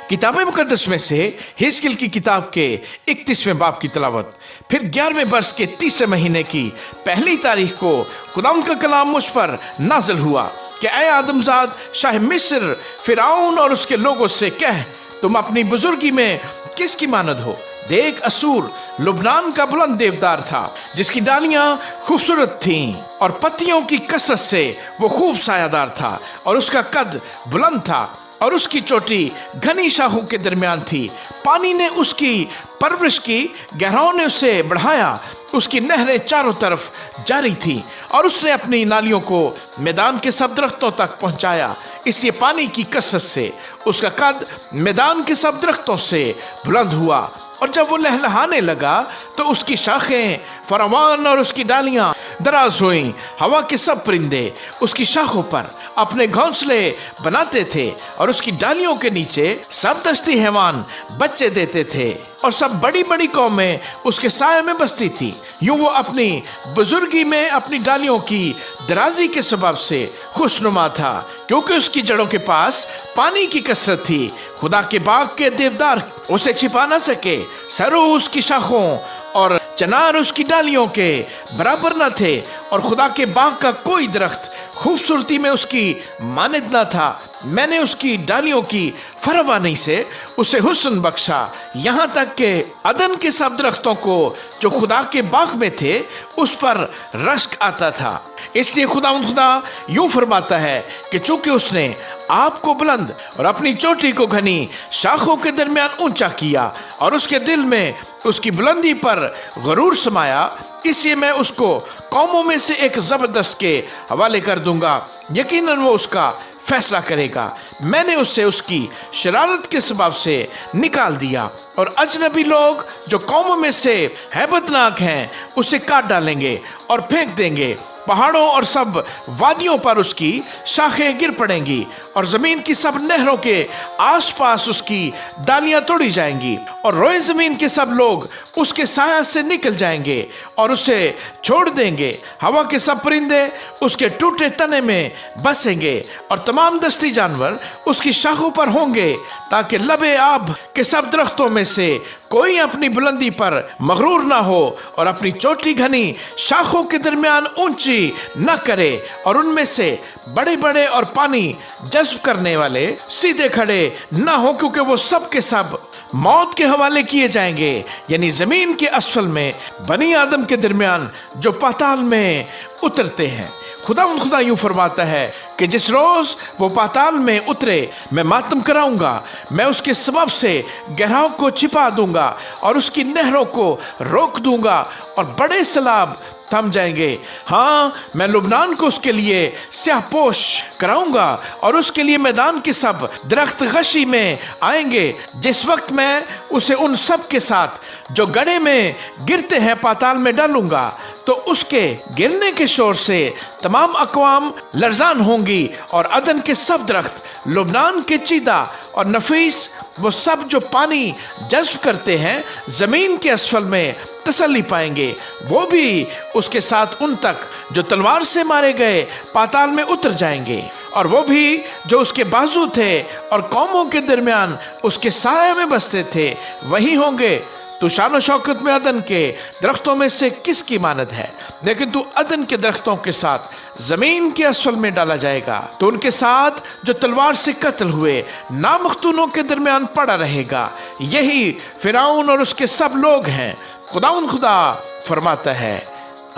किताब मुकद्दस में से हिजकिय्याह की किताब के 31वें बाब की तिलावत। फिर 11वें वर्ष के 30वें महीने की पहली तारीख को खुदावंद का कलाम मुझ पर नाज़िल हुआ कि ऐ आदमजाद, शाह मिस्र फिरौन और उसके लोगों से कह, तुम अपनी बुजुर्गी में किसकी मानद हो? देख, असूर लुबनान का बुलंद देवदार था, जिसकी डालियां खूबसूरत थीं और पत्तियों की कसरत से वो खूब सायादार था, और उसका कद बुलंद था और उसकी चोटी घनी शाखों के दरमियान थी। पानी ने उसकी परवरिश की, गहराओं ने उसे बढ़ाया। उसकी नहरें चारों तरफ जारी थी और उसने अपनी नालियों को मैदान के सब दरख्तों तक पहुंचाया। इसलिए पानी की कसरत से उसका कद मैदान के सब दरख्तों से बुलंद हुआ, और जब वो लहलहाने लगा तो उसकी शाखें फरावान और उसकी डालियां दराज हुईं। हवा के सब परिंदे उसकी शाखों पर अपने घोंसले बनाते थे, और उसकी डालियों के नीचे सब दस्ती हैवान बच्चे देते थे, और सब बड़ी बड़ी कौमें उसके साये में बसती थी। यूं वो अपनी बुजुर्गी में अपनी डालियों की दराजी के सबब से खुशनुमा था, क्योंकि उसकी जड़ों के पास पानी की कसरत थी। खुदा के बाग के देवदार उसे छिपा न सके। सरू उसकी शाखों और चनार उसकी डालियों के बराबर न थे, और खुदा के बाग का कोई दरख्त खूबसूरती में उसकी मानद न था। मैंने उसकी डालियों की फरावानी से उसे हुस्न बख्शा, यहाँ तक कि अदन के सब दरख्तों को जो खुदा के बाग में थे उस पर रश्क आता था। इसलिए खुदा यूं फरमाता है कि चूंकि उसने आपको बुलंद और अपनी चोटी को घनी शाखों के दरमियान ऊंचा किया, और उसके दिल में उसकी बुलंदी पर गरूर समाया, इसलिए मैं उसको कौमों में से एक जबरदस्त के हवाले कर दूंगा। यकीनन वो उसका फैसला करेगा। मैंने उससे उसकी शरारत के सबब से निकाल दिया, और अजनबी लोग जो कौमों में से हैबतनाक हैं उसे काट डालेंगे और फेंक देंगे। पहाड़ों और सब वादियों पर उसकी शाखें गिर पड़ेंगी, और जमीन की सब नहरों के आसपास उसकी डालियां तोड़ी जाएंगी, और रोए जमीन के सब लोग उसके साया से निकल जाएंगे और उसे छोड़ देंगे। हवा के सब परिंदे उसके टूटे तने में बसेंगे, और तमाम दस्ती जानवर उसकी शाखों पर होंगे, ताकि लबे आब के सब दरख्तों में से कोई अपनी बुलंदी पर मगरूर ना हो, और अपनी चोटी घनी शाखों के दरमियान ऊंची न करे, और उनमें से बड़े बड़े और पानी जज्ब करने वाले सीधे खड़े न हो, क्योंकि वो सब के सब मौत के हवाले किए जाएंगे, यानी जमीन के असफल में बनी आदम के दरमियान जो पाताल में उतरते हैं। खुदा यूं फरमाता है कि जिस रोज वो पाताल में उतरे मैं मातम कराऊंगा। मैं उसके सबब से गहराओं को छिपा दूंगा और उसकी नहरों को रोक दूंगा, और बड़े सैलाब थम जाएंगे। हाँ, मैं लुबनान को उसके लिए स्याहपोश कराऊंगा, और उसके लिए मैदान के सब दरख्त गशी में आएंगे। जिस वक्त मैं उसे उन सब के साथ जो गड्ढे में गिरते हैं पाताल में डालूंगा, तो उसके गिरने के शोर से तमाम अक़वाम लर्जान होंगी, और अदन के सब दरख्त, लुबनान के चीदा और नफीस, वो सब जो पानी जज्ब करते हैं, जमीन के असफल में तसल्ली पाएंगे। वो भी उसके साथ उन तक जो तलवार से मारे गए पाताल में उतर जाएंगे, और वो भी जो उसके बाजू थे और कौमों के दरमियान उसके साया में बसते थे वही होंगे। तू शान और शौकत में अदन के दरख्तों में से किसकी मानद है? लेकिन तू अदन के दरख्तों के साथ जमीन के असफल में डाला जाएगा, तो उनके साथ जो तलवार से कत्ल हुए नामख्तूनों के दरमियान पड़ा रहेगा। यही फिरौन और उसके सब लोग हैं। खुदा फरमाता है।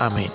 आमीन।